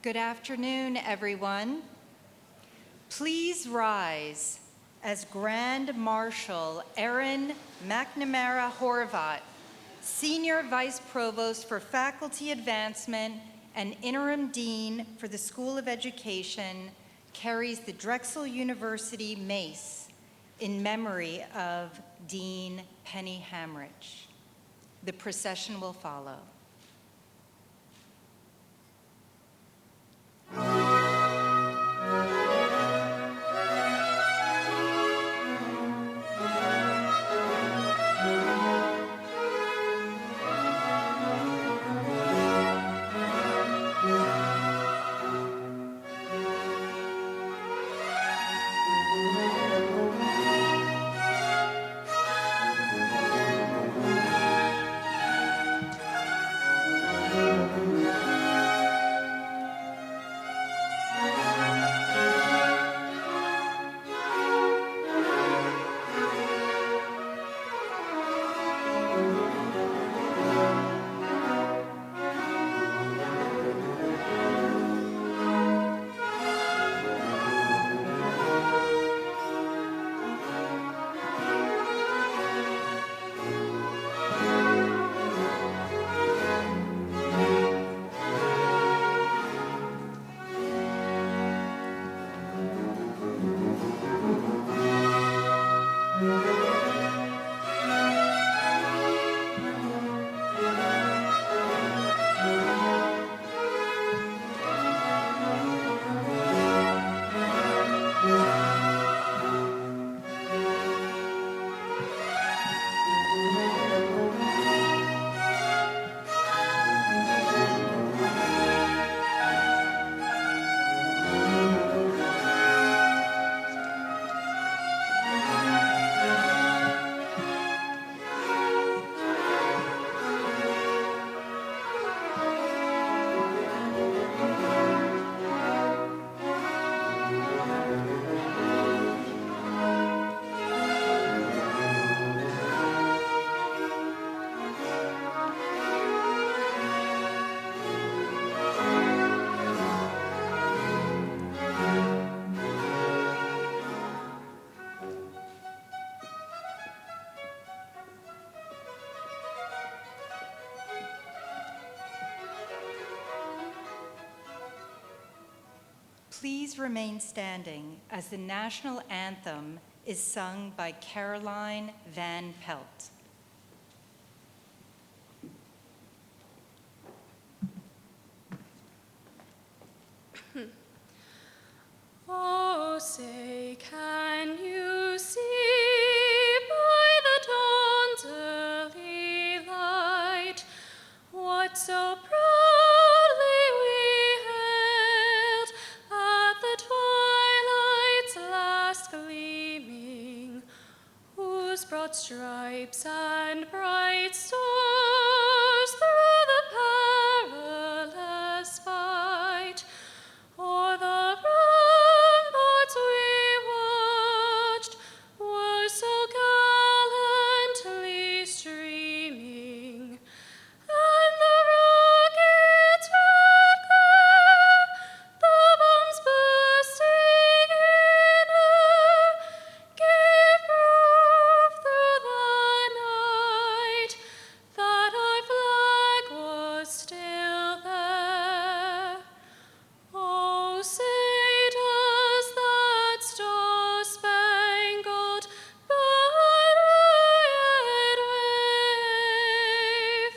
Good afternoon, everyone. Please rise as Grand Marshal Erin McNamara Horvat, Senior Vice Provost for Faculty Advancement and Interim Dean for the School of Education, carries the Drexel University Mace in memory of Dean Penny Hamrich. The procession will follow. Please remain standing as the national anthem is sung by Caroline Van Pelt. Oh, say, can you see by the dawn's early light what so proudly we hailed at the twilight's last gleaming, whose broad stripes and bright stars through the perilous fight o'er the ramparts we watched were so gallantly streaming, and the rockets' red glare, the bombs bursting in air, gave proof through the night that our flag was still there. Oh, say does that star-spangled banner yet wave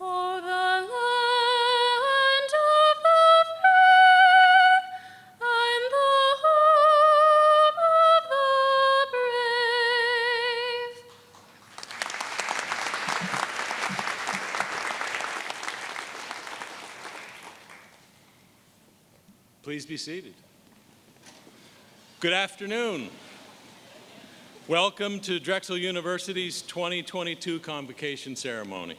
o'er the land of the free and the home of the brave? Please be seated. Good afternoon. Welcome to Drexel University's 2022 Convocation ceremony.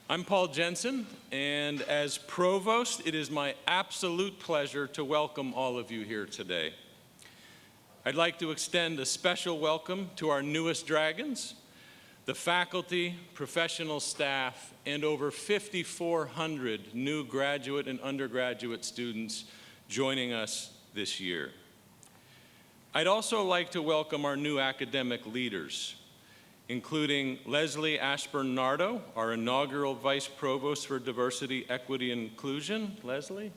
I'm Paul Jensen, and as Provost, it is my absolute pleasure to welcome all of you here today. I'd like to extend a special welcome to our newest dragons, the faculty, professional staff, and over 5,400 new graduate and undergraduate students joining us this year. I'd also like to welcome our new academic leaders, including Leslie Ashburn-Nardo, our inaugural Vice Provost for Diversity, Equity, and Inclusion. Leslie?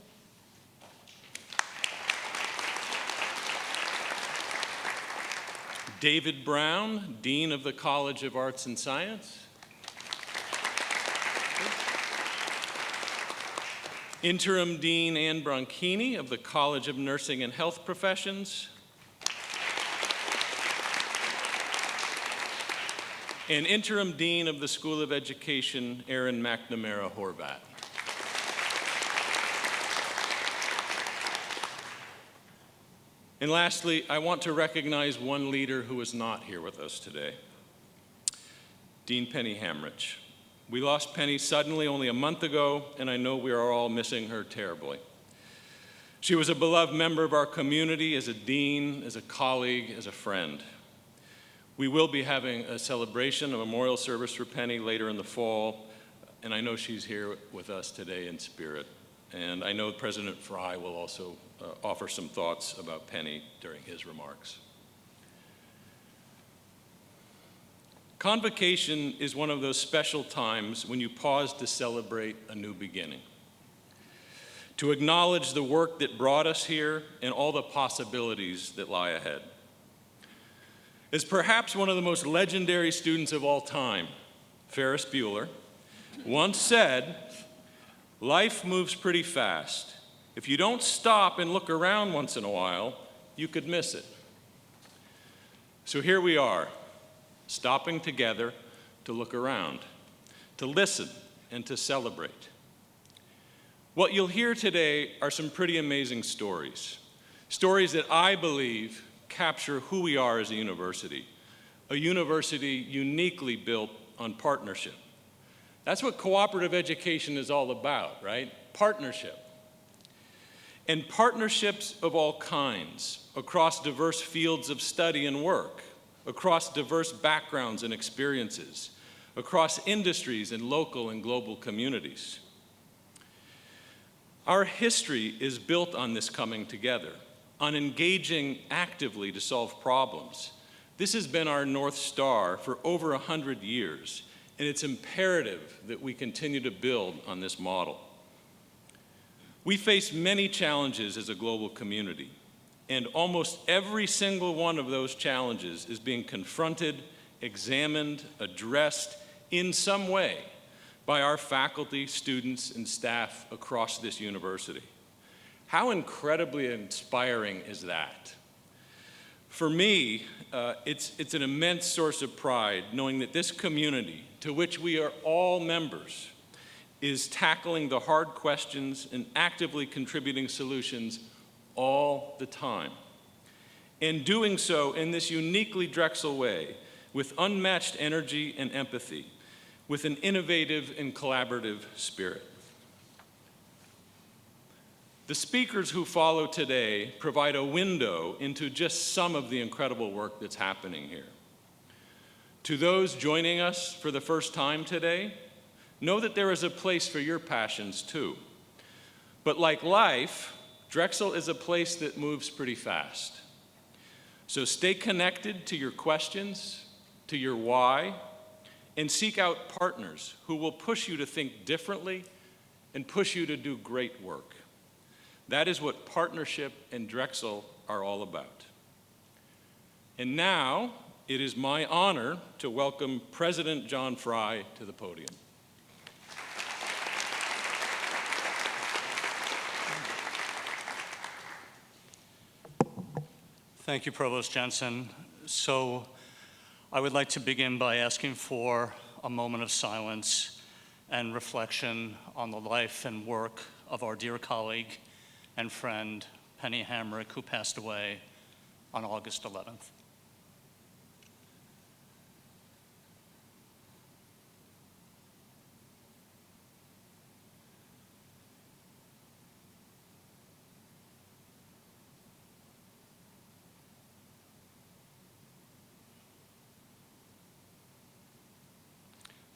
David Brown, Dean of the College of Arts and Science. Interim Dean Ann Bronchini of the College of Nursing and Health Professions. And Interim Dean of the School of Education, Erin McNamara Horvat. And lastly, I want to recognize one leader who is not here with us today, Dean Penny Hamrich. We lost Penny suddenly only a month ago, and I know we are all missing her terribly. She was a beloved member of our community as a dean, as a colleague, as a friend. We will be having a celebration, a memorial service for Penny later in the fall, and I know she's here with us today in spirit. And I know President Fry will also offer some thoughts about Penny during his remarks. Convocation is one of those special times when you pause to celebrate a new beginning, to acknowledge the work that brought us here and all the possibilities that lie ahead. As perhaps one of the most legendary students of all time, Ferris Bueller, once said, "Life moves pretty fast. If you don't stop and look around once in a while, you could miss it." So here we are, stopping together to look around, to listen, and to celebrate. What you'll hear today are some pretty amazing stories, stories that I believe capture who we are as a university uniquely built on partnership. That's what cooperative education is all about, right? Partnership. And partnerships of all kinds, across diverse fields of study and work, across diverse backgrounds and experiences, across industries and local and global communities. Our history is built on this coming together, on engaging actively to solve problems. This has been our North Star for over 100 years, and it's imperative that we continue to build on this model. We face many challenges as a global community, and almost every single one of those challenges is being confronted, examined, addressed in some way by our faculty, students, and staff across this university. How incredibly inspiring is that? For me, it's an immense source of pride knowing that this community, to which we are all members, is tackling the hard questions and actively contributing solutions all the time. And doing so in this uniquely Drexel way, with unmatched energy and empathy, with an innovative and collaborative spirit. The speakers who follow today provide a window into just some of the incredible work that's happening here. To those joining us for the first time today, know that there is a place for your passions too. But like life, Drexel is a place that moves pretty fast. So stay connected to your questions, to your why, and seek out partners who will push you to think differently and push you to do great work. That is what partnership and Drexel are all about. And now, it is my honor to welcome President John Fry to the podium. Thank you, Provost Jensen. So I would like to begin by asking for a moment of silence and reflection on the life and work of our dear colleague and friend, Penny Hamrich, who passed away on August 11th.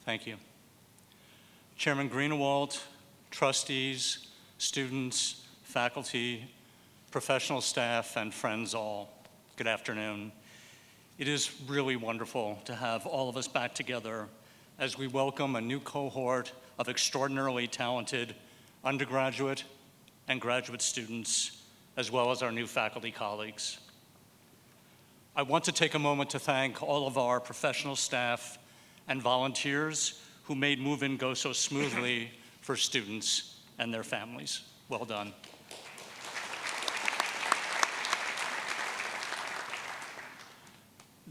Thank you. Chairman Greenewald, trustees, students, faculty, professional staff, and friends all, good afternoon. It is really wonderful to have all of us back together as we welcome a new cohort of extraordinarily talented undergraduate and graduate students, as well as our new faculty colleagues. I want to take a moment to thank all of our professional staff and volunteers who made move-in go so smoothly for students and their families. Well done.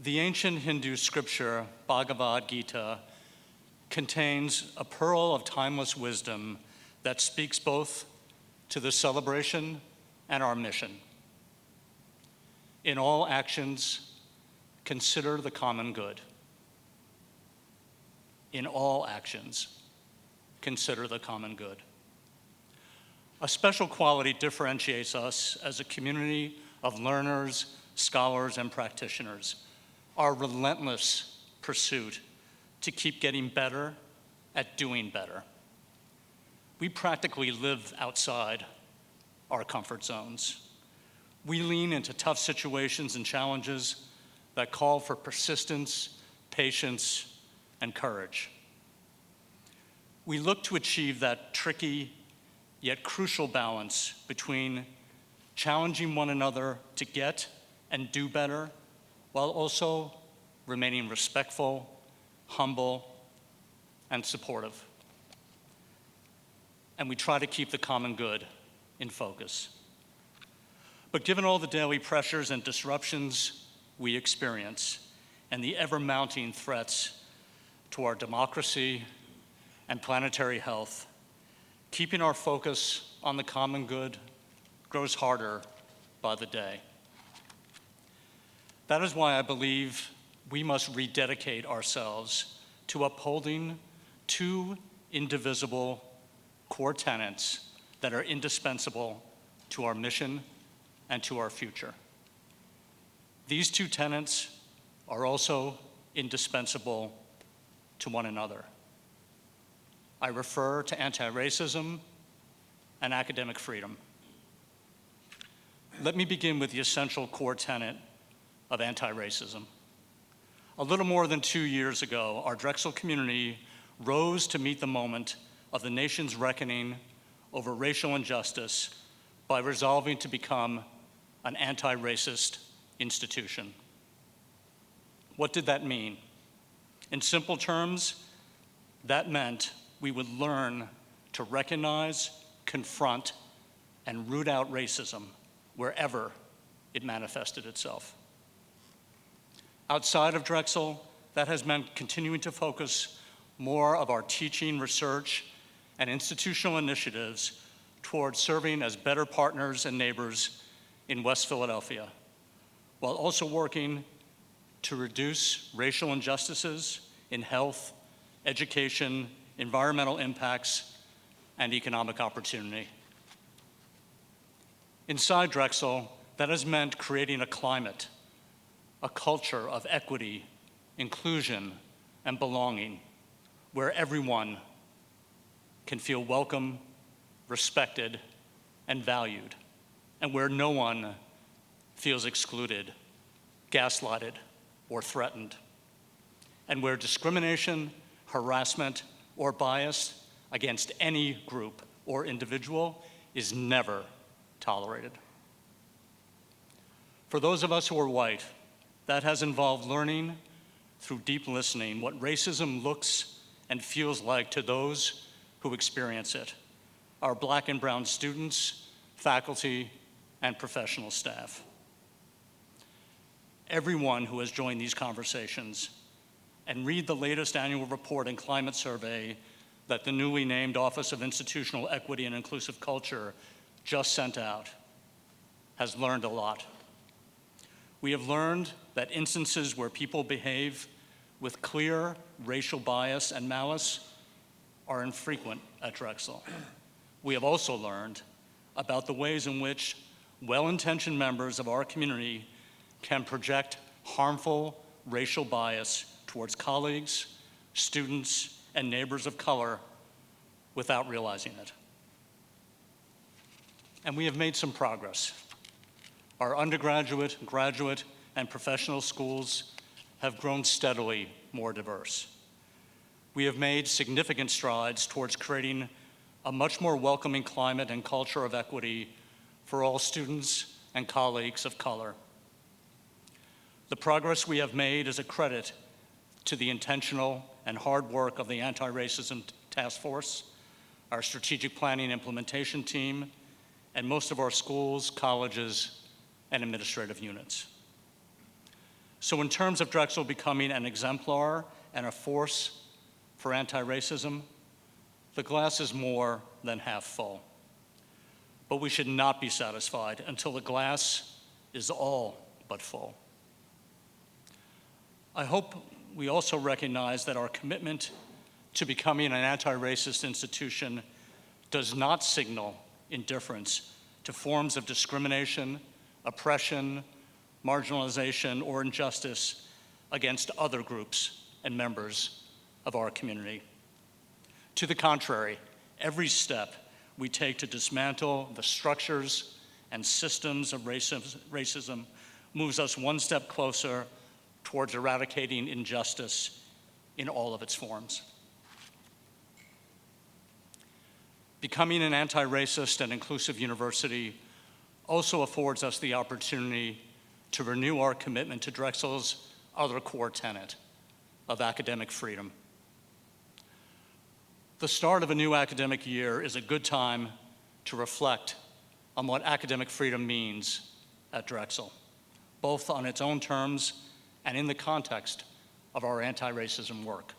The ancient Hindu scripture, Bhagavad Gita, contains a pearl of timeless wisdom that speaks both to the celebration and our mission. In all actions, consider the common good. In all actions, consider the common good. A special quality differentiates us as a community of learners, scholars, and practitioners. Our relentless pursuit to keep getting better at doing better. We practically live outside our comfort zones. We lean into tough situations and challenges that call for persistence, patience, and courage. We look to achieve that tricky yet crucial balance between challenging one another to get and do better, while also remaining respectful, humble, and supportive. And we try to keep the common good in focus. But given all the daily pressures and disruptions we experience, and the ever-mounting threats to our democracy and planetary health, keeping our focus on the common good grows harder by the day. That is why I believe we must rededicate ourselves to upholding two indivisible core tenets that are indispensable to our mission and to our future. These two tenets are also indispensable to one another. I refer to anti-racism and academic freedom. Let me begin with the essential core tenet of anti-racism. A little more than 2 years ago, our Drexel community rose to meet the moment of the nation's reckoning over racial injustice by resolving to become an anti-racist institution. What did that mean? In simple terms, that meant we would learn to recognize, confront, and root out racism wherever it manifested itself. Outside of Drexel, that has meant continuing to focus more of our teaching, research, and institutional initiatives towards serving as better partners and neighbors in West Philadelphia, while also working to reduce racial injustices in health, education, environmental impacts, and economic opportunity. Inside Drexel, that has meant creating a climate, a culture of equity, inclusion, and belonging, where everyone can feel welcome, respected, and valued, and where no one feels excluded, gaslighted, or threatened, and where discrimination, harassment, or bias against any group or individual is never tolerated. For those of us who are white, that has involved learning through deep listening what racism looks and feels like to those who experience it, our Black and brown students, faculty, and professional staff. Everyone who has joined these conversations and read the latest annual report and climate survey that the newly named Office of Institutional Equity and Inclusive Culture just sent out has learned a lot. We have learned that instances where people behave with clear racial bias and malice are infrequent at Drexel. We have also learned about the ways in which well-intentioned members of our community can project harmful racial bias towards colleagues, students, and neighbors of color without realizing it. And we have made some progress. Our undergraduate, graduate, and professional schools have grown steadily more diverse. We have made significant strides towards creating a much more welcoming climate and culture of equity for all students and colleagues of color. The progress we have made is a credit to the intentional and hard work of the Anti-Racism Task Force, our strategic planning implementation team, and most of our schools, colleges, and administrative units. So in terms of Drexel becoming an exemplar and a force for anti-racism, the glass is more than half full. But we should not be satisfied until the glass is all but full. I hope we also recognize that our commitment to becoming an anti-racist institution does not signal indifference to forms of discrimination, oppression, marginalization, or injustice against other groups and members of our community. To the contrary, every step we take to dismantle the structures and systems of racism moves us one step closer towards eradicating injustice in all of its forms. Becoming an anti-racist and inclusive university also affords us the opportunity to renew our commitment to Drexel's other core tenet of academic freedom. The start of a new academic year is a good time to reflect on what academic freedom means at Drexel, both on its own terms and in the context of our anti-racism work.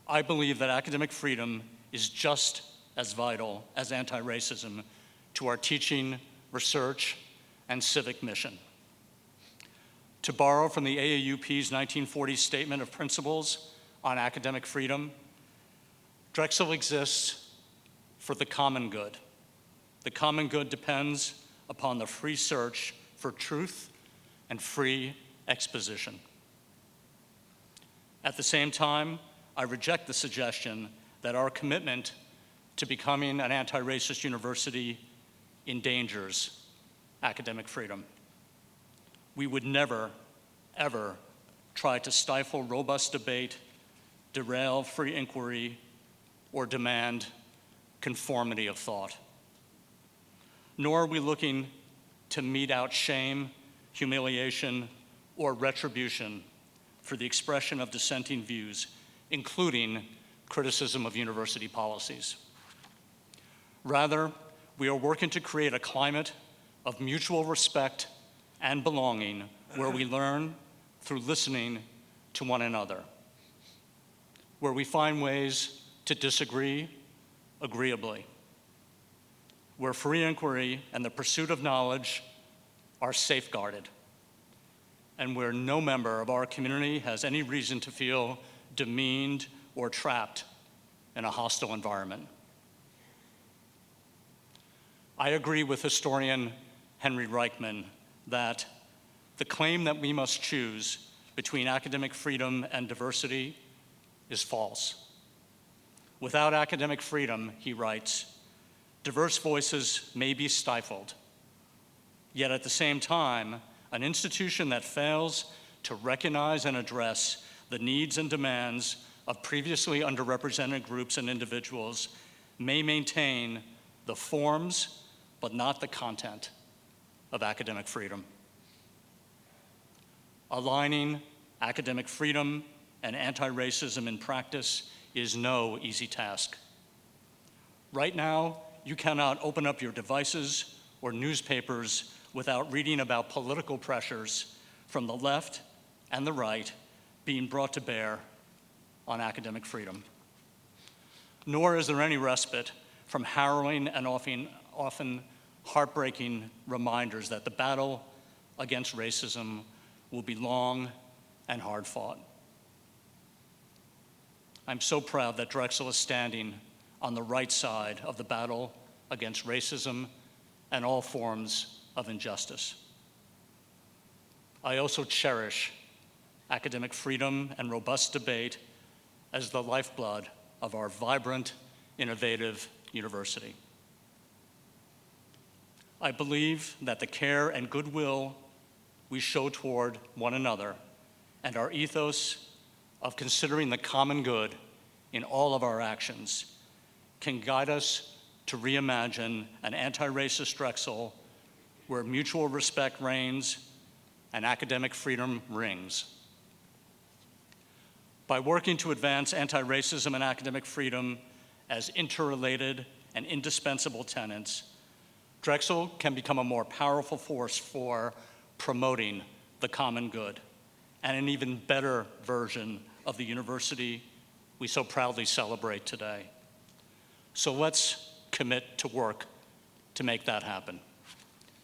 I believe that academic freedom is just as vital as anti-racism to our teaching, research, and civic mission. To borrow from the AAUP's 1940 Statement of Principles on Academic Freedom, Drexel exists for the common good. The common good depends upon the free search for truth and free exposition. At the same time, I reject the suggestion that our commitment to becoming an anti-racist university endangers academic freedom. We would never, ever try to stifle robust debate, derail free inquiry, or demand conformity of thought. Nor are we looking to mete out shame, humiliation, or retribution for the expression of dissenting views, including criticism of university policies. Rather, we are working to create a climate of mutual respect and belonging where we learn through listening to one another, where we find ways to disagree agreeably, where free inquiry and the pursuit of knowledge are safeguarded, and where no member of our community has any reason to feel demeaned or trapped in a hostile environment. I agree with historian Henry Reichman that the claim that we must choose between academic freedom and diversity is false. Without academic freedom, he writes, diverse voices may be stifled, yet at the same time, an institution that fails to recognize and address the needs and demands of previously underrepresented groups and individuals may maintain the forms, but not the content of academic freedom. Aligning academic freedom and anti-racism in practice is no easy task. Right now, you cannot open up your devices or newspapers without reading about political pressures from the left and the right being brought to bear on academic freedom. Nor is there any respite from harrowing and often heartbreaking reminders that the battle against racism will be long and hard fought. I'm so proud that Drexel is standing on the right side of the battle against racism and all forms of injustice. I also cherish academic freedom and robust debate as the lifeblood of our vibrant, innovative university. I believe that the care and goodwill we show toward one another and our ethos of considering the common good in all of our actions can guide us to reimagine an anti-racist Drexel where mutual respect reigns and academic freedom rings. By working to advance anti-racism and academic freedom as interrelated and indispensable tenets, Drexel can become a more powerful force for promoting the common good and an even better version of the university we so proudly celebrate today. So let's commit to work to make that happen.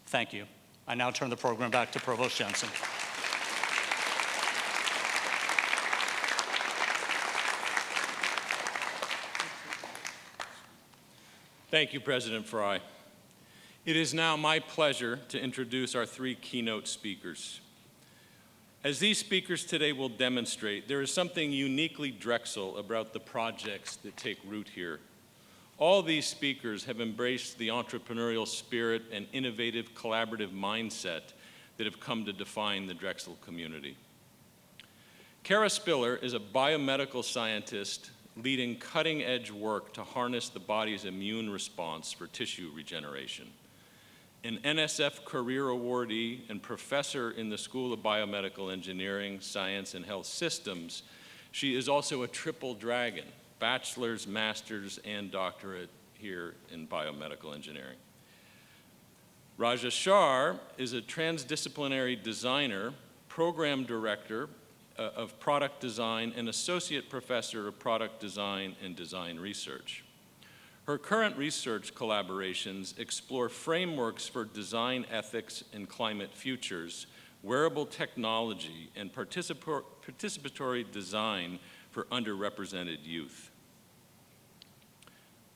Thank you. I now turn the program back to Provost Jensen. Thank you, President Fry. It is now my pleasure to introduce our three keynote speakers. As these speakers today will demonstrate, there is something uniquely Drexel about the projects that take root here. All these speakers have embraced the entrepreneurial spirit and innovative collaborative mindset that have come to define the Drexel community. Kara Spiller is a biomedical scientist leading cutting-edge work to harness the body's immune response for tissue regeneration. An NSF Career Awardee and professor in the School of Biomedical Engineering, Science, and Health Systems, she is also a triple dragon, bachelor's, master's, and doctorate here in biomedical engineering. Raja Shah is a transdisciplinary designer, program director of product design, and associate professor of product design and design research. Her current research collaborations explore frameworks for design ethics and climate futures, wearable technology, and participatory design for underrepresented youth.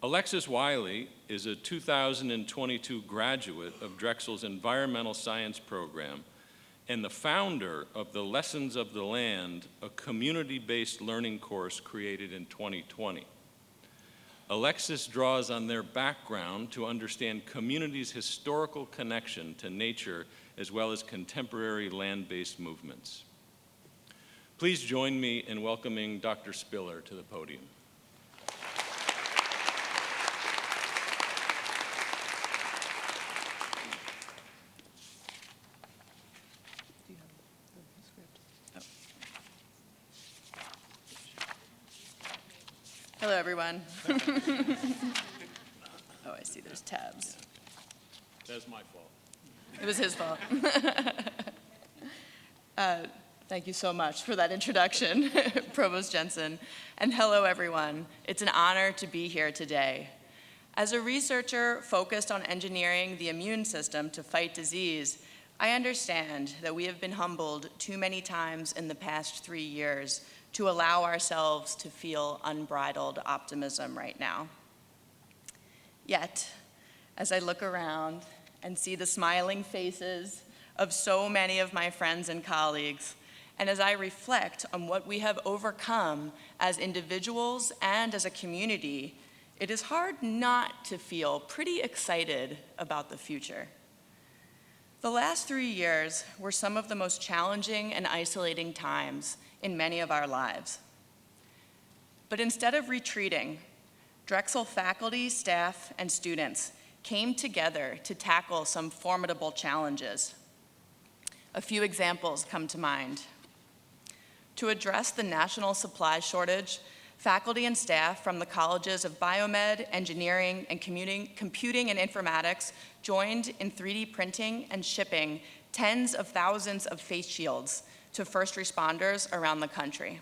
Alexis Wiley is a 2022 graduate of Drexel's Environmental Science program and the founder of the Lessons of the Land, a community-based learning course created in 2020. Alexis draws on their background to understand communities' historical connection to nature as well as contemporary land-based movements. Please join me in welcoming Dr. Spiller to the podium. Hello, everyone. Oh, I see there's tabs. That's my fault. It was his fault. Thank you so much for that introduction, Provost Jensen. And hello, everyone. It's an honor to be here today. As a researcher focused on engineering the immune system to fight disease, I understand that we have been humbled too many times in the past 3 years to allow ourselves to feel unbridled optimism right now. Yet, as I look around and see the smiling faces of so many of my friends and colleagues, and as I reflect on what we have overcome as individuals and as a community, it is hard not to feel pretty excited about the future. The last 3 years were some of the most challenging and isolating times in many of our lives. But instead of retreating, Drexel faculty, staff, and students came together to tackle some formidable challenges. A few examples come to mind. To address the national supply shortage, faculty and staff from the colleges of Biomed, Engineering, and Computing and Informatics joined in 3D printing and shipping tens of thousands of face shields to first responders around the country.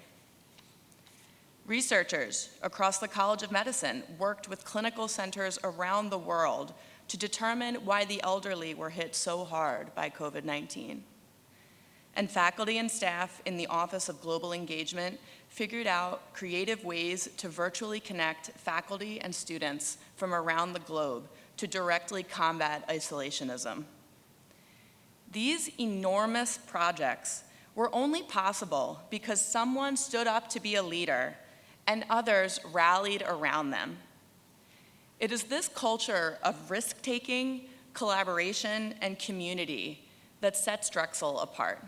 Researchers across the College of Medicine worked with clinical centers around the world to determine why the elderly were hit so hard by COVID-19. And faculty and staff in the Office of Global Engagement figured out creative ways to virtually connect faculty and students from around the globe to directly combat isolationism. These enormous projects were only possible because someone stood up to be a leader and others rallied around them. It is this culture of risk-taking, collaboration, and community that sets Drexel apart.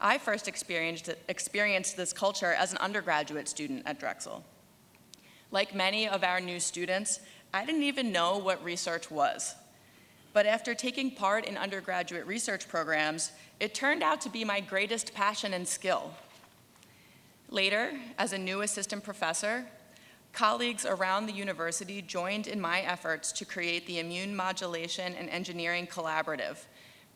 I first experienced this culture as an undergraduate student at Drexel. Like many of our new students, I didn't even know what research was. But after taking part in undergraduate research programs, it turned out to be my greatest passion and skill. Later, as a new assistant professor, colleagues around the university joined in my efforts to create the Immune Modulation and Engineering Collaborative,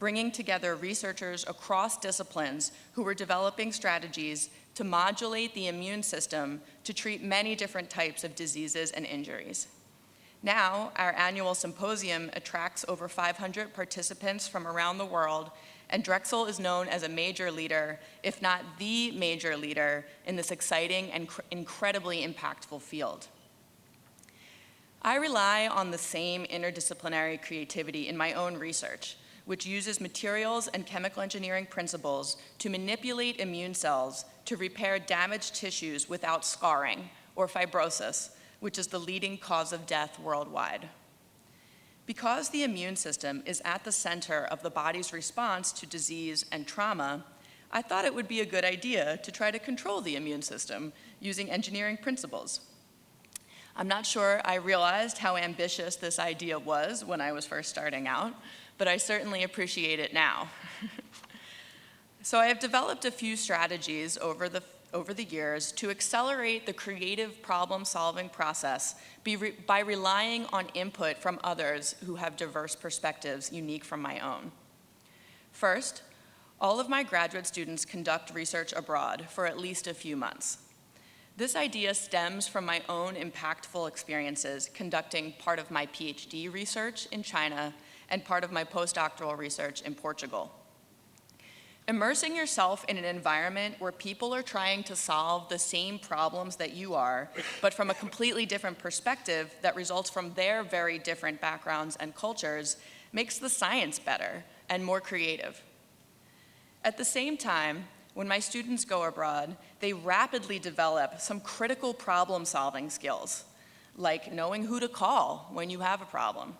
bringing together researchers across disciplines who were developing strategies to modulate the immune system to treat many different types of diseases and injuries. Now, our annual symposium attracts over 500 participants from around the world, and Drexel is known as a major leader, if not the major leader, in this exciting and incredibly impactful field. I rely on the same interdisciplinary creativity in my own research, which uses materials and chemical engineering principles to manipulate immune cells to repair damaged tissues without scarring or fibrosis, which is the leading cause of death worldwide. Because the immune system is at the center of the body's response to disease and trauma, I thought it would be a good idea to try to control the immune system using engineering principles. I'm not sure I realized how ambitious this idea was when I was first starting out, but I certainly appreciate it now. So I have developed a few strategies over the years to accelerate the creative problem-solving process by relying on input from others who have diverse perspectives unique from my own. First, all of my graduate students conduct research abroad for at least a few months. This idea stems from my own impactful experiences conducting part of my PhD research in China and part of my postdoctoral research in Portugal. Immersing yourself in an environment where people are trying to solve the same problems that you are, but from a completely different perspective that results from their very different backgrounds and cultures, makes the science better and more creative. At the same time, when my students go abroad, they rapidly develop some critical problem-solving skills, like knowing who to call when you have a problem.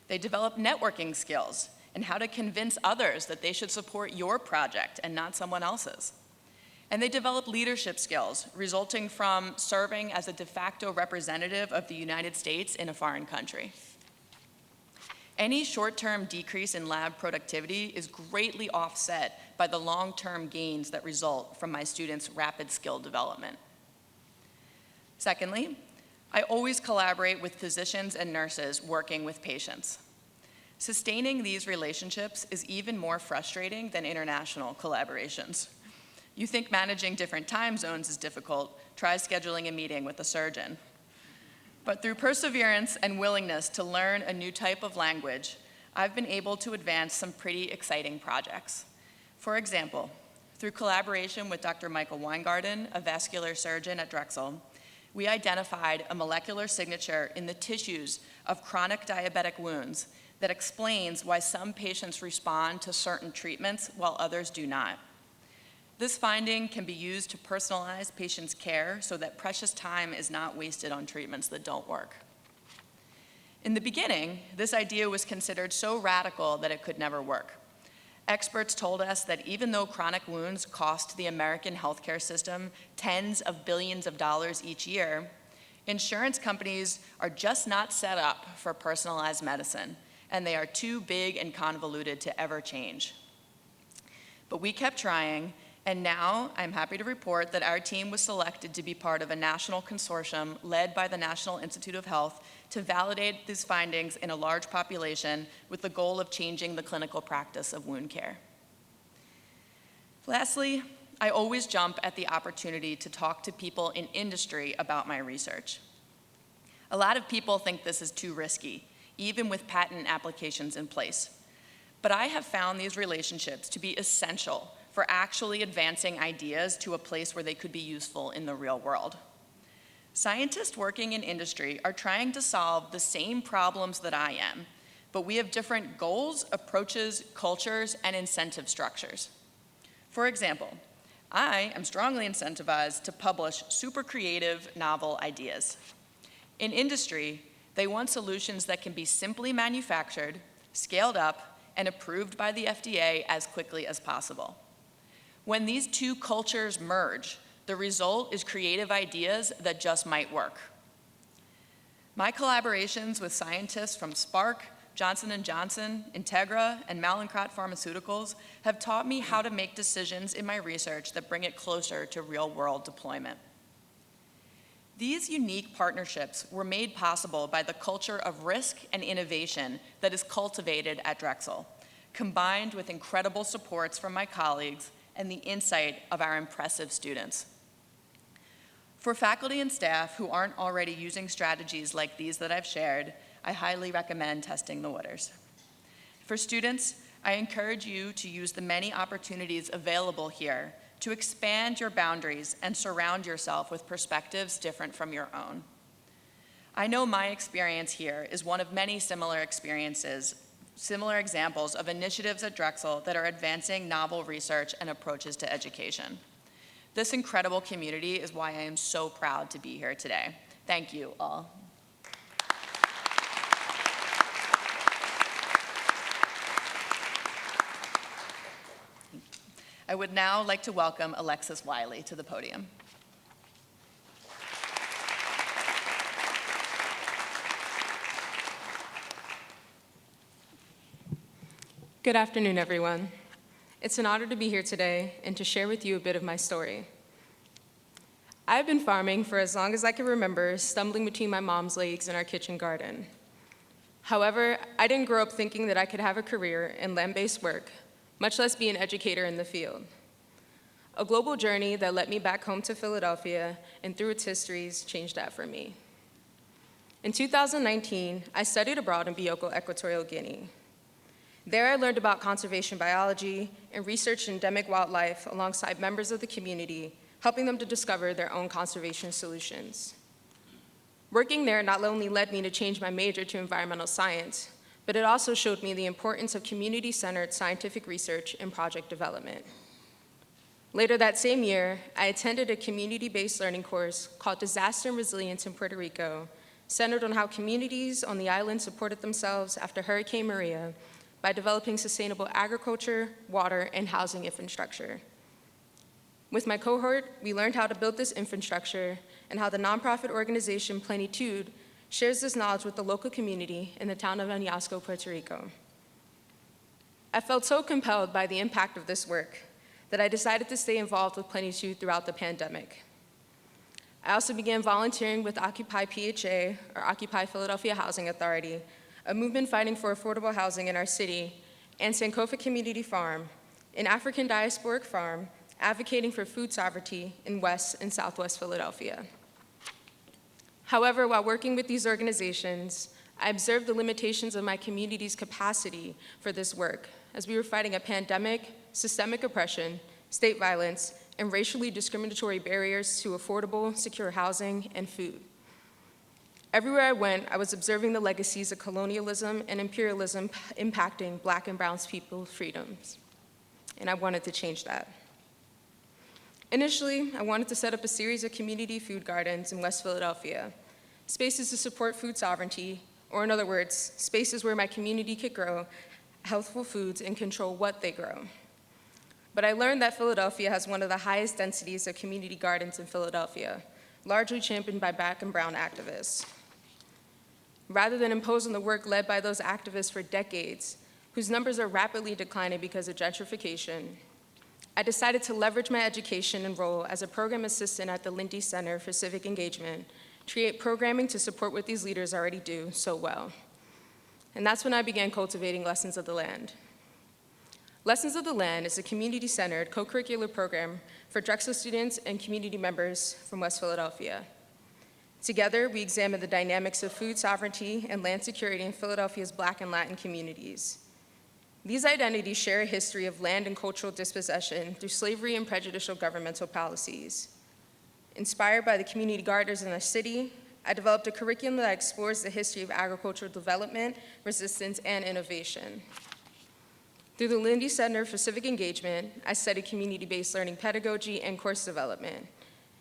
They develop networking skills and how to convince others that they should support your project and not someone else's. And they develop leadership skills resulting from serving as a de facto representative of the United States in a foreign country. Any short-term decrease in lab productivity is greatly offset by the long-term gains that result from my students' rapid skill development. Secondly, I always collaborate with physicians and nurses working with patients. Sustaining these relationships is even more frustrating than international collaborations. You think managing different time zones is difficult, try scheduling a meeting with a surgeon. But through perseverance and willingness to learn a new type of language, I've been able to advance some pretty exciting projects. For example, through collaboration with Dr. Michael Weingarten, a vascular surgeon at Drexel, we identified a molecular signature in the tissues of chronic diabetic wounds that explains why some patients respond to certain treatments while others do not. This finding can be used to personalize patients' care so that precious time is not wasted on treatments that don't work. In the beginning, this idea was considered so radical that it could never work. Experts told us that even though chronic wounds cost the American healthcare system tens of billions of dollars each year, insurance companies are just not set up for personalized medicine, and they are too big and convoluted to ever change. But we kept trying, and now I'm happy to report that our team was selected to be part of a national consortium led by the National Institute of Health to validate these findings in a large population with the goal of changing the clinical practice of wound care. Lastly, I always jump at the opportunity to talk to people in industry about my research. A lot of people think this is too risky, even with patent applications in place. But I have found these relationships to be essential for actually advancing ideas to a place where they could be useful in the real world. Scientists working in industry are trying to solve the same problems that I am, but we have different goals, approaches, cultures, and incentive structures. For example, I am strongly incentivized to publish super creative, novel ideas. In industry, they want solutions that can be simply manufactured, scaled up, and approved by the FDA as quickly as possible. When these two cultures merge, the result is creative ideas that just might work. My collaborations with scientists from Spark, Johnson & Johnson, Integra, and Mallinckrodt Pharmaceuticals have taught me how to make decisions in my research that bring it closer to real-world deployment. These unique partnerships were made possible by the culture of risk and innovation that is cultivated at Drexel, combined with incredible supports from my colleagues and the insight of our impressive students. For faculty and staff who aren't already using strategies like these that I've shared, I highly recommend testing the waters. For students, I encourage you to use the many opportunities available here to expand your boundaries and surround yourself with perspectives different from your own. I know my experience here is one of many similar examples of initiatives at Drexel that are advancing novel research and approaches to education. This incredible community is why I am so proud to be here today. Thank you all. I would now like to welcome Alexis Wiley to the podium. Good afternoon, everyone. It's an honor to be here today and to share with you a bit of my story. I've been farming for as long as I can remember, stumbling between my mom's legs in our kitchen garden. However, I didn't grow up thinking that I could have a career in land-based work, much less be an educator in the field. A global journey that led me back home to Philadelphia and through its histories changed that for me. In 2019, I studied abroad in Bioko, Equatorial Guinea. There I learned about conservation biology and researched endemic wildlife alongside members of the community, helping them to discover their own conservation solutions. Working there not only led me to change my major to environmental science, but it also showed me the importance of community-centered scientific research and project development. Later that same year, I attended a community-based learning course called Disaster and Resilience in Puerto Rico, centered on how communities on the island supported themselves after Hurricane Maria by developing sustainable agriculture, water, and housing infrastructure. With my cohort, we learned how to build this infrastructure and how the nonprofit organization Plenitude shares this knowledge with the local community in the town of Añasco, Puerto Rico. I felt so compelled by the impact of this work that I decided to stay involved with Plenitude throughout the pandemic. I also began volunteering with Occupy PHA, or Occupy Philadelphia Housing Authority, a movement fighting for affordable housing in our city, and Sankofa Community Farm, an African diasporic farm advocating for food sovereignty in West and Southwest Philadelphia. However, while working with these organizations, I observed the limitations of my community's capacity for this work, as we were fighting a pandemic, systemic oppression, state violence, and racially discriminatory barriers to affordable, secure housing and food. Everywhere I went, I was observing the legacies of colonialism and imperialism impacting Black and Brown people's freedoms, and I wanted to change that. Initially, I wanted to set up a series of community food gardens in West Philadelphia, spaces to support food sovereignty, or in other words, spaces where my community could grow healthful foods and control what they grow. But I learned that Philadelphia has one of the highest densities of community gardens in Philadelphia, largely championed by Black and Brown activists. Rather than impose on the work led by those activists for decades, whose numbers are rapidly declining because of gentrification, I decided to leverage my education and role as a program assistant at the Lindy Center for Civic Engagement to create programming to support what these leaders already do so well. And that's when I began cultivating Lessons of the Land. Lessons of the Land is a community-centered co-curricular program for Drexel students and community members from West Philadelphia. Together, we examine the dynamics of food sovereignty and land security in Philadelphia's Black and Latin communities. These identities share a history of land and cultural dispossession through slavery and prejudicial governmental policies. Inspired by the community gardeners in our city, I developed a curriculum that explores the history of agricultural development, resistance, and innovation. Through the Lindy Center for Civic Engagement, I studied community-based learning pedagogy and course development.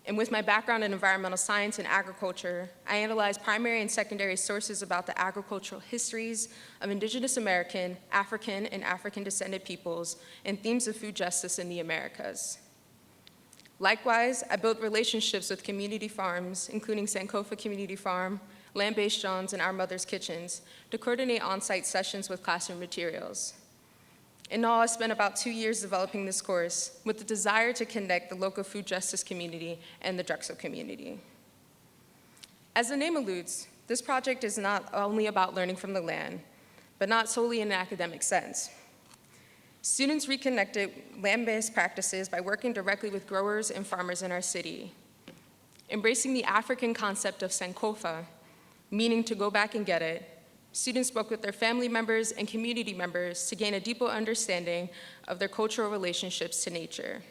And with my background in environmental science and agriculture, I analyzed primary and secondary sources about the agricultural histories of Indigenous American, African, and African-descended peoples and themes of food justice in the Americas. Likewise, I built relationships with community farms, including Sankofa Community Farm, Land-Based John's, and Our Mother's Kitchens, to coordinate on-site sessions with classroom materials. In all, I spent about 2 years developing this course with the desire to connect the local food justice community and the Drexel community. As the name alludes, this project is not only about learning from the land, but not solely in an academic sense. Students reconnected land-based practices by working directly with growers and farmers in our city, embracing the African concept of Sankofa, meaning to go back and get it. Students spoke with their family members and community members to gain a deeper understanding of their cultural relationships to nature.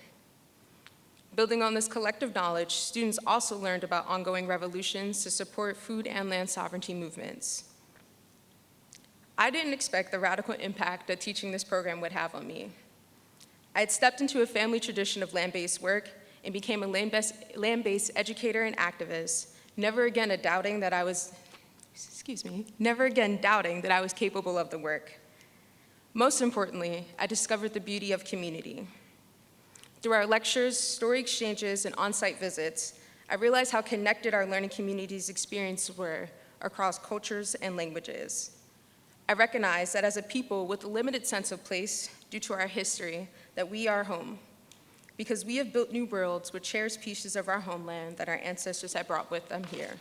Building on this collective knowledge, students also learned about ongoing revolutions to support food and land sovereignty movements. I didn't expect the radical impact that teaching this program would have on me. I had stepped into a family tradition of land-based work and became a land-based educator and activist, never again doubting that I was capable of the work. Most importantly, I discovered the beauty of community. Through our lectures, story exchanges, and on-site visits, I realized how connected our learning community's experiences were across cultures and languages. I recognized that as a people with a limited sense of place due to our history, that we are home, because we have built new worlds with cherished pieces of our homeland that our ancestors had brought with them here.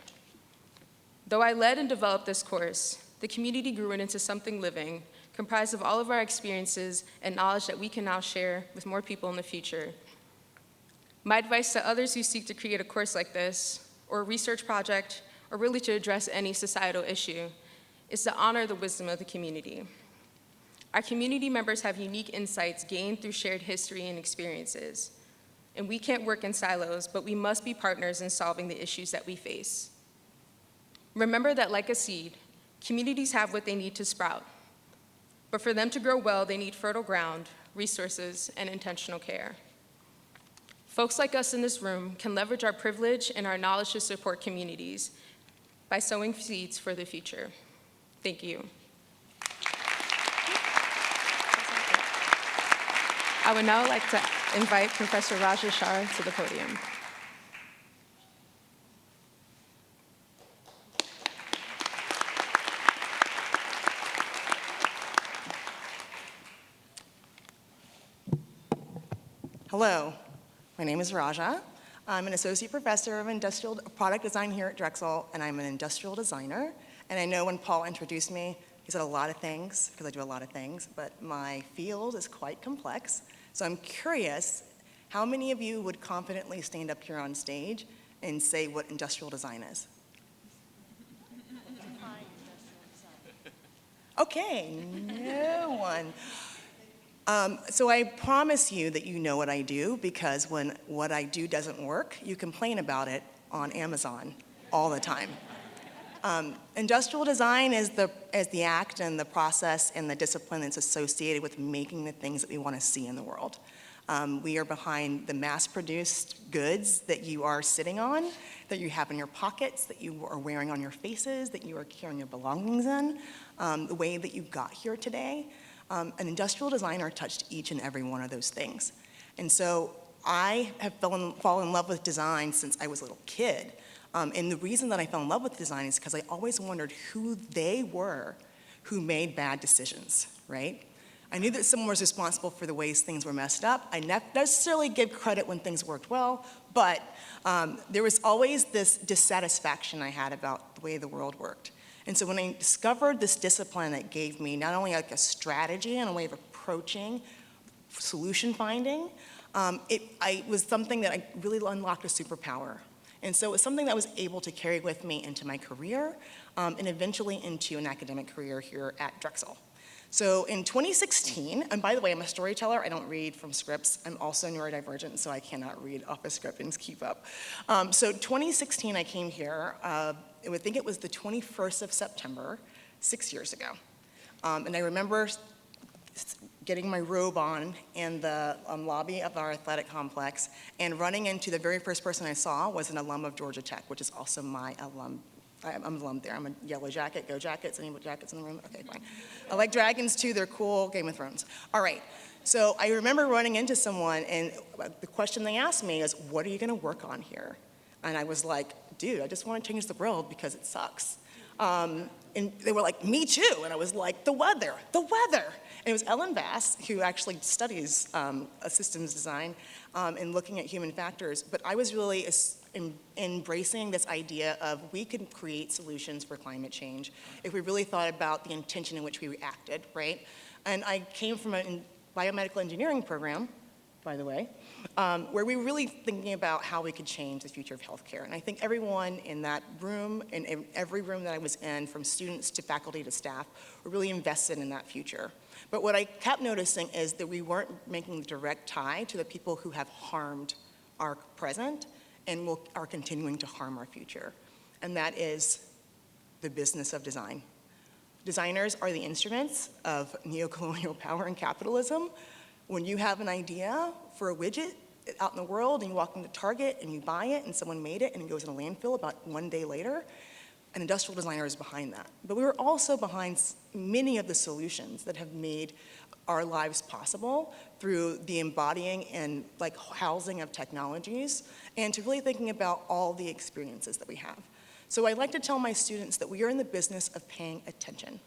Though I led and developed this course, the community grew it into something living, comprised of all of our experiences and knowledge that we can now share with more people in the future. My advice to others who seek to create a course like this, or a research project, or really to address any societal issue, is to honor the wisdom of the community. Our community members have unique insights gained through shared history and experiences. And we can't work in silos, but we must be partners in solving the issues that we face. Remember that like a seed, communities have what they need to sprout. But for them to grow well, they need fertile ground, resources, and intentional care. Folks like us in this room can leverage our privilege and our knowledge to support communities by sowing seeds for the future. Thank you. I would now like to invite Professor Raja Shah to the podium. Hello, my name is Raja. I'm an associate professor of industrial product design here at Drexel, and I'm an industrial designer. And I know when Paul introduced me, he said a lot of things, because I do a lot of things, but my field is quite complex. So I'm curious, how many of you would confidently stand up here on stage and say what industrial design is? Okay, no one. So I promise you that you know what I do, because when what I do doesn't work, you complain about it on Amazon all the time. Industrial design is the act and the process and the discipline that's associated with making the things that we want to see in the world. We are behind the mass-produced goods that you are sitting on, that you have in your pockets, that you are wearing on your faces, that you are carrying your belongings in, the way that you got here today. An industrial designer touched each and every one of those things. And so I have fallen in love with design since I was a little kid. And the reason that I fell in love with design is because I always wondered who they were who made bad decisions, right? I knew that someone was responsible for the ways things were messed up. I never necessarily give credit when things worked well, but there was always this dissatisfaction I had about the way the world worked. And so when I discovered this discipline that gave me not only like a strategy and a way of approaching solution finding, it was something that I really unlocked a superpower. And so it was something that I was able to carry with me into my career and eventually into an academic career here at Drexel. So in 2016, and by the way, I'm a storyteller, I don't read from scripts. I'm also neurodivergent, so I cannot read off a script and keep up. So 2016, I came here, I think it was the 21st of September, 6 years ago. And I remember getting my robe on in the lobby of our athletic complex and running into the very first person I saw was an alum of Georgia Tech, which is also my alum. I'm an alum there. I'm a Yellow Jacket. Go Jackets. Any Jackets in the room? Okay, fine. I like dragons too. They're cool. Game of Thrones. All right. So I remember running into someone, and the question they asked me is, what are you going to work on here? And I was like, dude, I just want to change the world because it sucks. And they were like, me too. And I was like, the weather. And it was Ellen Bass, who actually studies systems design and looking at human factors. But I was really embracing this idea of we could create solutions for climate change if we really thought about the intention in which we reacted, right? And I came from a biomedical engineering program, by the way, where we were really thinking about how we could change the future of healthcare. And I think everyone in that room, and in every room that I was in, from students to faculty to staff, were really invested in that future. But what I kept noticing is that we weren't making the direct tie to the people who have harmed our present and are continuing to harm our future. And that is the business of design. Designers are the instruments of neocolonial power and capitalism. When you have an idea for a widget out in the world and you walk into Target and you buy it and someone made it and it goes in a landfill about 1 day later, an industrial designer is behind that. But we were also behind many of the solutions that have made our lives possible through the embodying and housing of technologies and to really thinking about all the experiences that we have. So I like to tell my students that we are in the business of paying attention.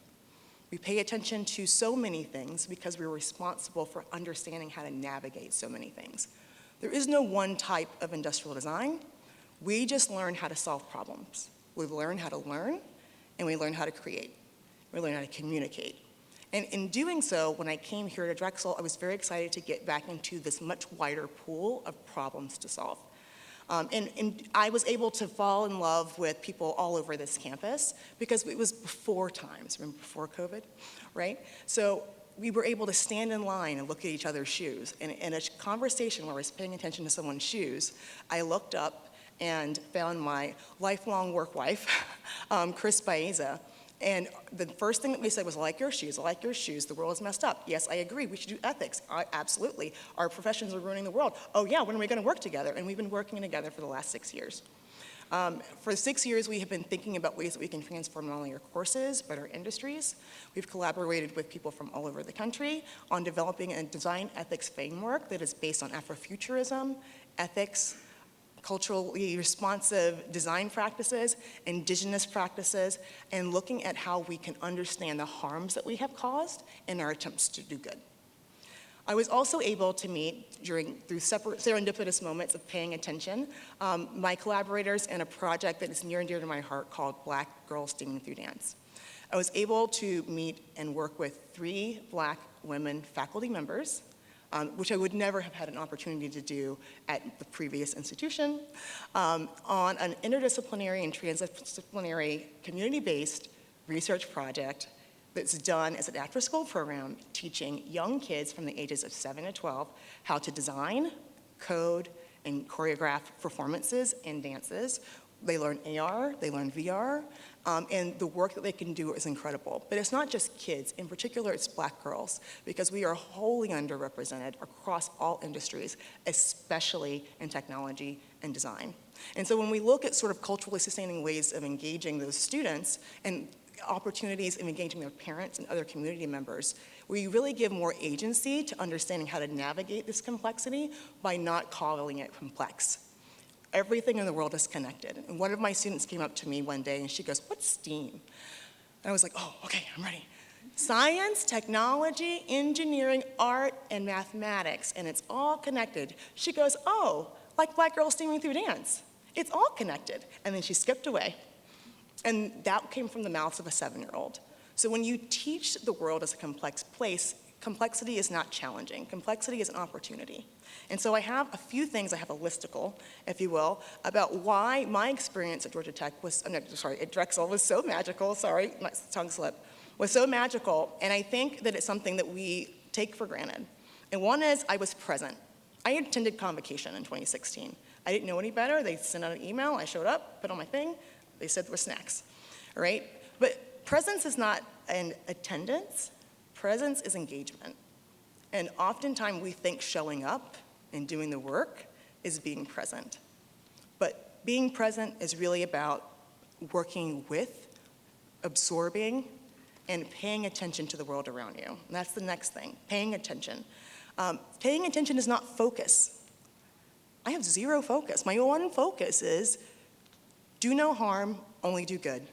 We pay attention to so many things because we're responsible for understanding how to navigate so many things. There is no one type of industrial design. We just learn how to solve problems. We learn how to learn, and we learn how to create. We learn how to communicate. And in doing so, when I came here to Drexel, I was very excited to get back into this much wider pool of problems to solve. And I was able to fall in love with people all over this campus because it was before times, remember before COVID, right? So we were able to stand in line and look at each other's shoes. And in a conversation where I was paying attention to someone's shoes, I looked up and found my lifelong work wife, Chris Baeza. And the first thing that we said was, I like your shoes, the world is messed up. Yes, I agree, we should do ethics, absolutely. Our professions are ruining the world. Oh yeah, when are we gonna work together? And we've been working together for the last 6 years. For 6 years, we have been thinking about ways that we can transform not only our courses, but our industries. We've collaborated with people from all over the country on developing a design ethics framework that is based on Afrofuturism, ethics, culturally responsive design practices, indigenous practices, and looking at how we can understand the harms that we have caused in our attempts to do good. I was also able to meet through separate serendipitous moments of paying attention, my collaborators in a project that is near and dear to my heart called Black Girls Steaming Through Dance. I was able to meet and work with 3 Black women faculty members, which I would never have had an opportunity to do at the previous institution, on an interdisciplinary and transdisciplinary community-based research project that's done as an after-school program teaching young kids from the ages of 7 to 12 how to design, code, and choreograph performances and dances. They learn AR, they learn VR, and the work that they can do is incredible. But it's not just kids, in particular it's Black girls, because we are wholly underrepresented across all industries, especially in technology and design. And so when we look at sort of culturally sustaining ways of engaging those students and opportunities of engaging their parents and other community members, we really give more agency to understanding how to navigate this complexity by not calling it complex. Everything in the world is connected. And one of my students came up to me one day and she goes, "What's STEAM?" And I was like, "Oh, okay, I'm ready. Science, technology, engineering, art, and mathematics, and it's all connected." She goes, "Oh, like Black Girls Steaming Through Dance. It's all connected." And then she skipped away. And that came from the mouths of a 7-year-old. So when you teach the world as a complex place, complexity is not challenging. Complexity is an opportunity. And so I have a few things, I have a listicle, if you will, about why my experience at Georgia Tech was, at Drexel was so magical, sorry, my tongue slip, was so magical, and I think that it's something that we take for granted. And one is I was present. I attended Convocation in 2016. I didn't know any better. They sent out an email, I showed up, put on my thing, they said there were snacks, all right? But presence is not an attendance, presence is engagement. And oftentimes we think showing up and doing the work is being present. But being present is really about working with, absorbing, and paying attention to the world around you. And that's the next thing, paying attention. Paying attention is not focus. I have zero focus. My one focus is do no harm, only do good.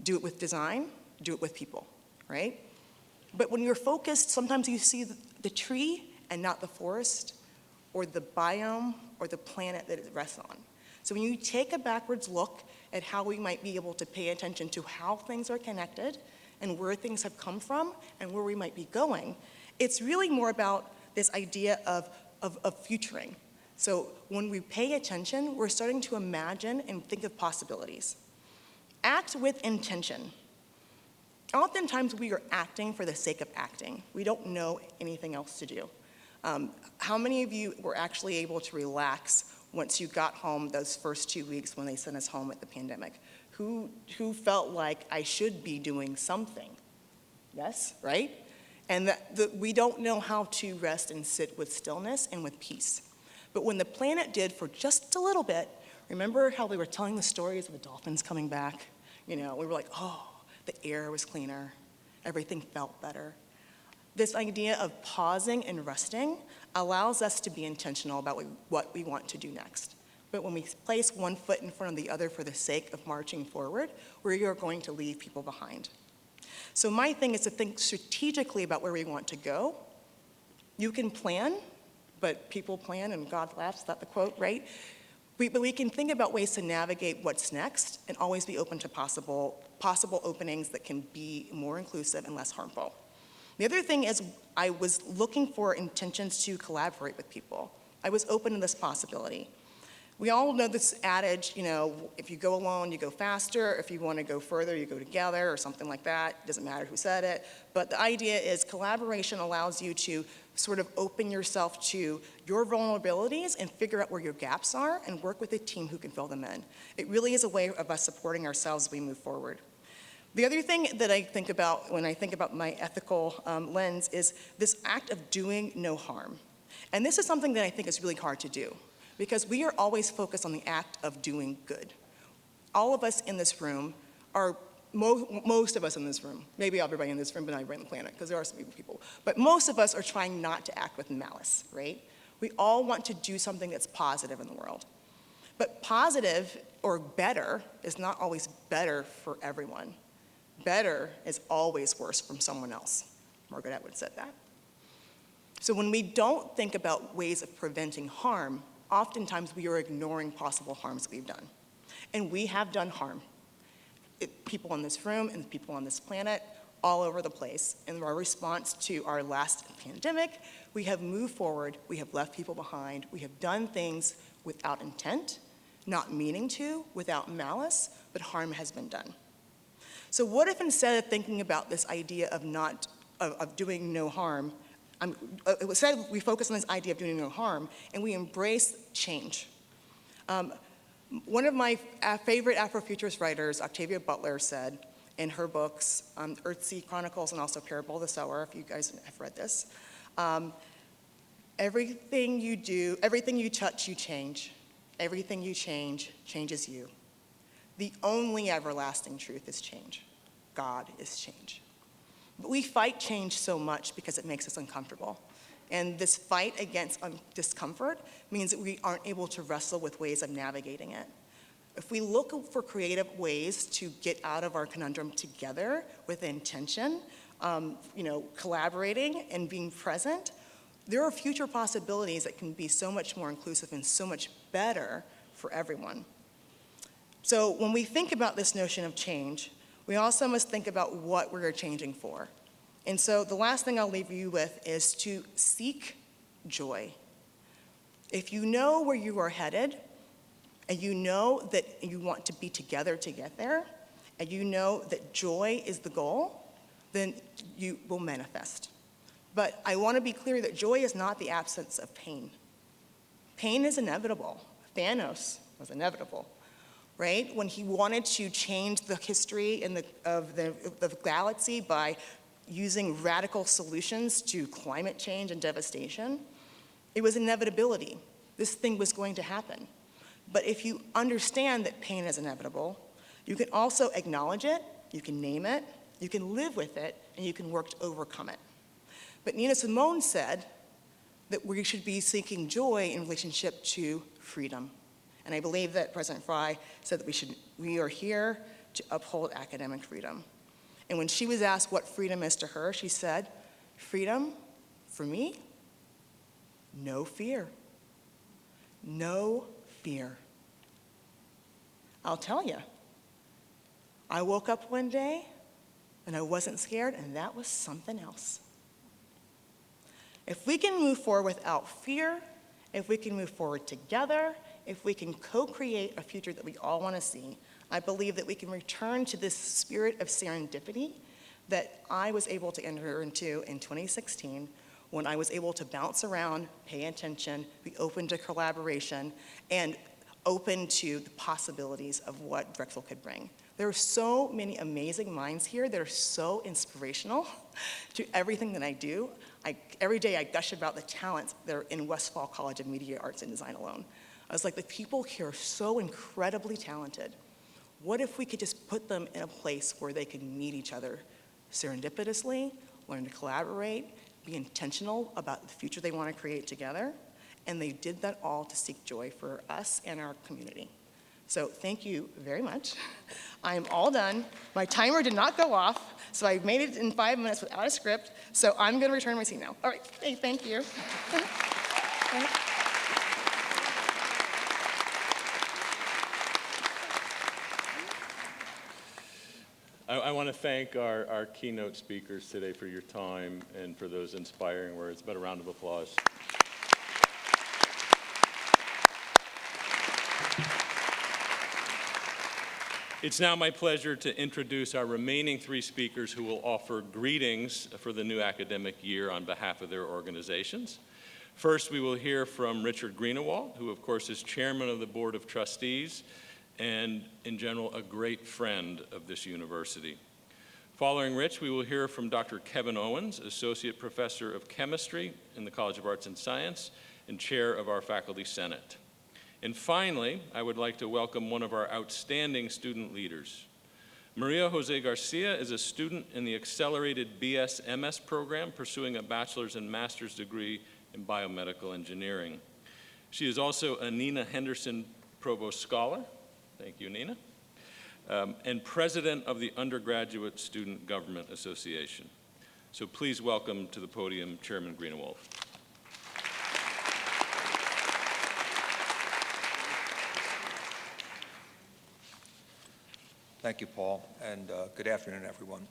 Do it with design, do it with people, right? But when you're focused, sometimes you see the tree and not the forest, or the biome, or the planet that it rests on. So when you take a backwards look at how we might be able to pay attention to how things are connected and where things have come from and where we might be going, it's really more about this idea of futuring. So when we pay attention, we're starting to imagine and think of possibilities. Act with intention. Oftentimes we are acting for the sake of acting. We don't know anything else to do. How many of you were actually able to relax once you got home those first 2 weeks when they sent us home with the pandemic? Who felt like I should be doing something? Yes, right? And that we don't know how to rest and sit with stillness and with peace. But when the planet did for just a little bit, remember how we were telling the stories of the dolphins coming back? We were like, oh, the air was cleaner, everything felt better. This idea of pausing and resting allows us to be intentional about what we want to do next. But when we place one foot in front of the other for the sake of marching forward, we are going to leave people behind. So my thing is to think strategically about where we want to go. You can plan, but people plan and God laughs. Is that the quote, right? But we can think about ways to navigate what's next and always be open to possible openings that can be more inclusive and less harmful. The other thing is I was looking for intentions to collaborate with people. I was open to this possibility. We all know this adage, if you go alone, you go faster. If you want to go further, you go together or something like that. It doesn't matter who said it. But the idea is collaboration allows you to sort of open yourself to your vulnerabilities and figure out where your gaps are and work with a team who can fill them in. It really is a way of us supporting ourselves as we move forward. The other thing that I think about when I think about my ethical lens is this act of doing no harm. And this is something that I think is really hard to do because we are always focused on the act of doing good. All of us in this room are, most of us in this room, maybe everybody in this room, but not everybody on the planet, because there are some evil people, but most of us are trying not to act with malice, right? We all want to do something that's positive in the world. But positive or better is not always better for everyone. Better is always worse from someone else. Margaret Atwood said that. So when we don't think about ways of preventing harm, oftentimes we are ignoring possible harms that we've done. And we have done harm. People in this room and people on this planet, all over the place. In our response to our last pandemic, we have moved forward, we have left people behind, we have done things without intent, not meaning to, without malice, but harm has been done. So what if instead of thinking about this idea of doing no harm, instead we focus on this idea of doing no harm and we embrace change. One of my favorite Afrofuturist writers, Octavia Butler, said in her books, Earthsea Chronicles and also Parable of the Sower, if you guys have read this, everything you touch, you change. Everything you change changes you. The only everlasting truth is change. God is change. But we fight change so much because it makes us uncomfortable. And this fight against discomfort means that we aren't able to wrestle with ways of navigating it. If we look for creative ways to get out of our conundrum together with intention, collaborating and being present, there are future possibilities that can be so much more inclusive and so much better for everyone. So when we think about this notion of change, we also must think about what we're changing for. And so the last thing I'll leave you with is to seek joy. If you know where you are headed, and you know that you want to be together to get there, and you know that joy is the goal, then you will manifest. But I want to be clear that joy is not the absence of pain. Pain is inevitable. Thanos was inevitable, right? When he wanted to change the history of the galaxy by using radical solutions to climate change and devastation, it was inevitability. This thing was going to happen. But if you understand that pain is inevitable, you can also acknowledge it, you can name it, you can live with it, and you can work to overcome it. But Nina Simone said that we should be seeking joy in relationship to freedom. And I believe that President Fry said that we are here to uphold academic freedom. And when she was asked what freedom is to her, she said, freedom, for me, no fear. No fear. I'll tell you, I woke up one day and I wasn't scared, and that was something else. If we can move forward without fear, if we can move forward together, if we can co-create a future that we all want to see, I believe that we can return to this spirit of serendipity that I was able to enter into in 2016 when I was able to bounce around, pay attention, be open to collaboration, and open to the possibilities of what Drexel could bring. There are so many amazing minds here that are so inspirational to everything that I do. Every day I gush about the talents that are in Westfall College of Media Arts and Design alone. I was like, the people here are so incredibly talented. What if we could just put them in a place where they could meet each other serendipitously, learn to collaborate, be intentional about the future they want to create together? And they did that all to seek joy for us and our community. So thank you very much. I am all done. My timer did not go off, so I made it in 5 minutes without a script. So I'm going to return my seat now. All right, hey, thank you. I want to thank our keynote speakers today for your time and for those inspiring words. But a round of applause. It's now my pleasure to introduce our remaining 3 speakers who will offer greetings for the new academic year on behalf of their organizations. First, we will hear from Richard Greenewald, who of course is chairman of the Board of Trustees and in general a great friend of this university. Following Rich, we will hear from Dr. Kevin Owens, Associate Professor of Chemistry in the College of Arts and Science and Chair of our Faculty Senate. And finally, I would like to welcome one of our outstanding student leaders. Maria Jose Garcia is a student in the Accelerated BS-MS program pursuing a bachelor's and master's degree in biomedical engineering. She is also a Nina Henderson Provost Scholar. Thank you, Nina. And president of the Undergraduate Student Government Association. So please welcome to the podium Chairman Greenewald. Thank you, Paul, and good afternoon, everyone.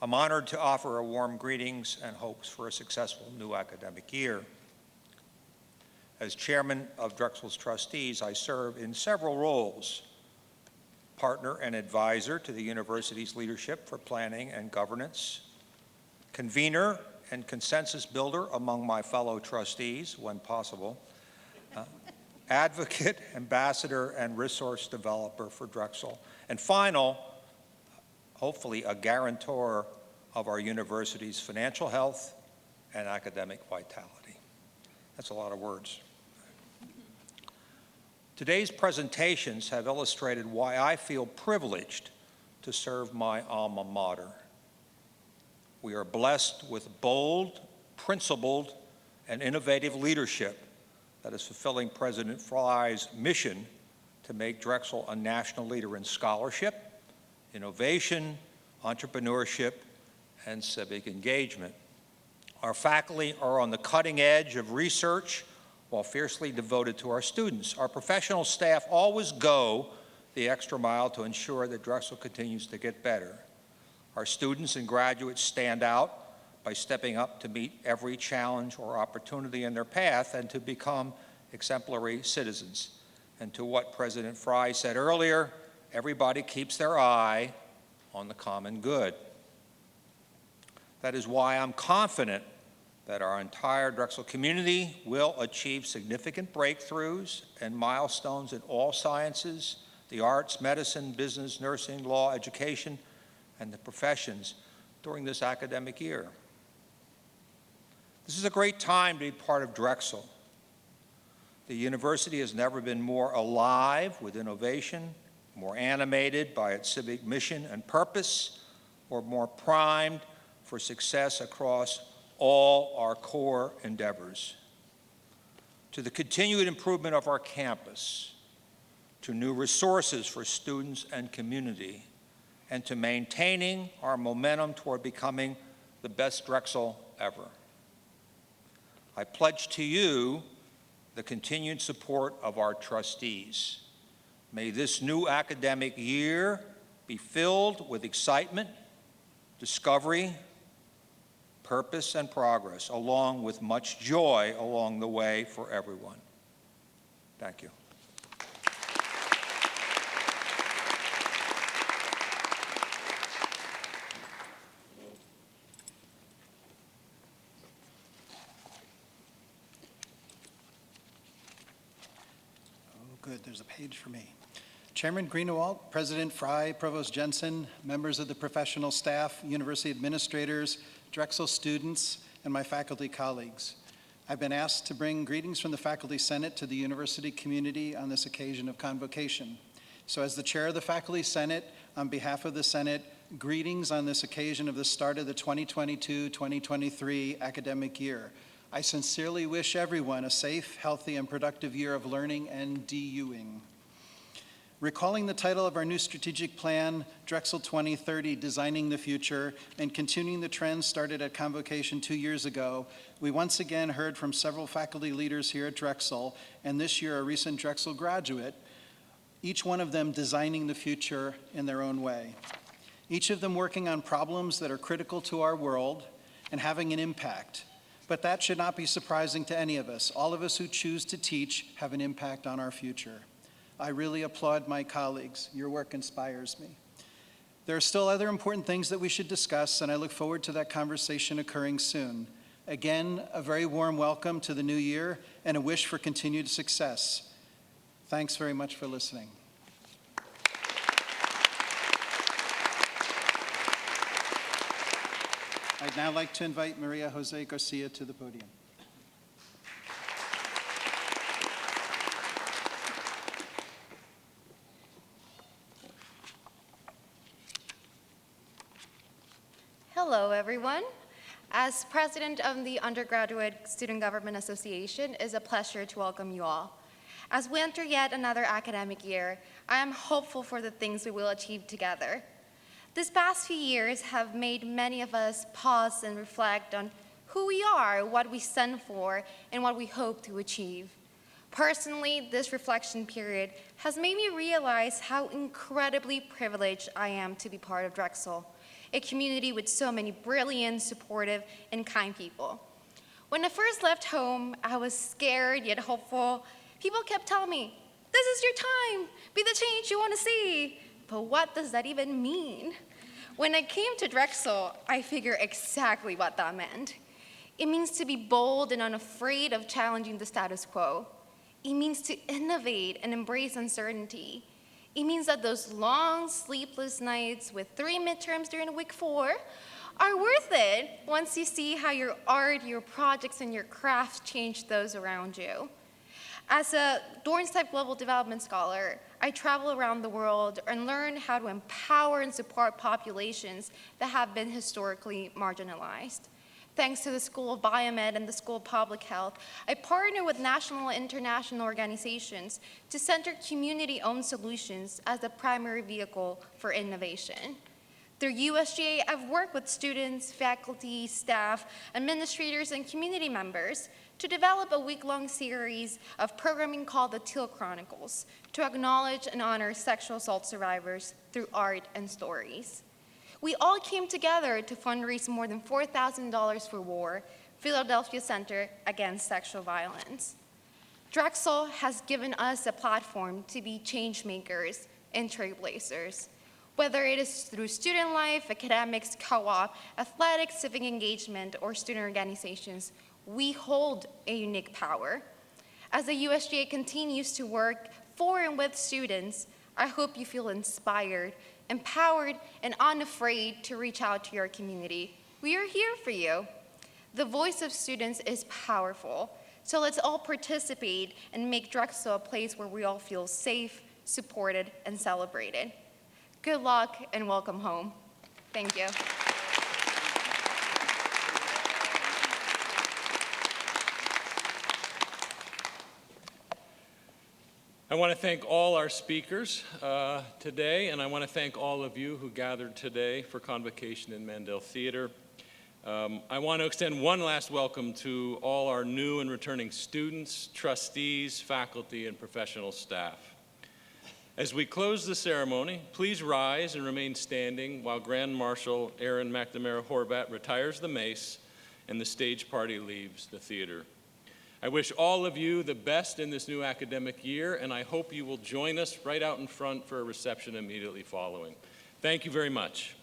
I'm honored to offer a warm greetings and hopes for a successful new academic year. As chairman of Drexel's trustees, I serve in several roles: partner and advisor to the university's leadership for planning and governance, convener and consensus builder among my fellow trustees when possible, advocate, ambassador, and resource developer for Drexel, and final, hopefully a guarantor of our university's financial health and academic vitality. That's a lot of words. Today's presentations have illustrated why I feel privileged to serve my alma mater. We are blessed with bold, principled, and innovative leadership that is fulfilling President Fry's mission to make Drexel a national leader in scholarship, innovation, entrepreneurship, and civic engagement. Our faculty are on the cutting edge of research while fiercely devoted to our students. Our professional staff always go the extra mile to ensure that Drexel continues to get better. Our students and graduates stand out by stepping up to meet every challenge or opportunity in their path and to become exemplary citizens. And to what President Fry said earlier, everybody keeps their eye on the common good. That is why I'm confident that our entire Drexel community will achieve significant breakthroughs and milestones in all sciences, the arts, medicine, business, nursing, law, education, and the professions during this academic year. This is a great time to be part of Drexel. The university has never been more alive with innovation, more animated by its civic mission and purpose, or more primed for success across all our core endeavors. To the continued improvement of our campus, to new resources for students and community, and to maintaining our momentum toward becoming the best Drexel ever. I pledge to you the continued support of our trustees. May this new academic year be filled with excitement, discovery, purpose, and progress, along with much joy along the way for everyone. Thank you. Good, there's a page for me. Chairman Greenewalt, President Fry, Provost Jensen, members of the professional staff, university administrators, Drexel students, and my faculty colleagues. I've been asked to bring greetings from the Faculty Senate to the university community on this occasion of Convocation. So as the chair of the Faculty Senate, on behalf of the Senate, greetings on this occasion of the start of the 2022-2023 academic year. I sincerely wish everyone a safe, healthy, and productive year of learning and DUing. Recalling the title of our new strategic plan, Drexel 2030, Designing the Future, and continuing the trends started at Convocation 2 years ago, we once again heard from several faculty leaders here at Drexel, and this year a recent Drexel graduate, each one of them designing the future in their own way. Each of them working on problems that are critical to our world and having an impact. But that should not be surprising to any of us. All of us who choose to teach have an impact on our future. I really applaud my colleagues. Your work inspires me. There are still other important things that we should discuss, and I look forward to that conversation occurring soon. Again, a very warm welcome to the new year and a wish for continued success. Thanks very much for listening. I'd now like to invite Maria Jose Garcia to the podium. Hello, everyone. As president of the Undergraduate Student Government Association, it is a pleasure to welcome you all. As we enter yet another academic year, I am hopeful for the things we will achieve together. These past few years have made many of us pause and reflect on who we are, what we stand for, and what we hope to achieve. Personally, this reflection period has made me realize how incredibly privileged I am to be part of Drexel, a community with so many brilliant, supportive, and kind people. When I first left home, I was scared yet hopeful. People kept telling me, "This is your time, be the change you want to see." But what does that even mean? When I came to Drexel, I figured exactly what that meant. It means to be bold and unafraid of challenging the status quo. It means to innovate and embrace uncertainty. It means that those long, sleepless nights with 3 midterms during week 4 are worth it once you see how your art, your projects, and your crafts change those around you. As a Dornstein Global Development Scholar, I travel around the world and learn how to empower and support populations that have been historically marginalized. Thanks to the School of Biomed and the School of Public Health, I partner with national and international organizations to center community-owned solutions as the primary vehicle for innovation. Through USGA, I've worked with students, faculty, staff, administrators, and community members to develop a week-long series of programming called the Teal Chronicles to acknowledge and honor sexual assault survivors through art and stories. We all came together to fundraise more than $4,000 for WAR, Philadelphia Center Against Sexual Violence. Drexel has given us a platform to be change makers and trailblazers. Whether it is through student life, academics, co-op, athletics, civic engagement, or student organizations, we hold a unique power. As the USGA continues to work for and with students, I hope you feel inspired empowered, and unafraid to reach out to your community. We are here for you. The voice of students is powerful, so let's all participate and make Drexel a place where we all feel safe, supported, and celebrated. Good luck and welcome home. Thank you. I want to thank all our speakers today, and I want to thank all of you who gathered today for Convocation in Mandel Theater. I want to extend one last welcome to all our new and returning students, trustees, faculty, and professional staff. As we close the ceremony, please rise and remain standing while Grand Marshal Aaron McNamara Horvat retires the mace and the stage party leaves the theater. I wish all of you the best in this new academic year, and I hope you will join us right out in front for a reception immediately following. Thank you very much.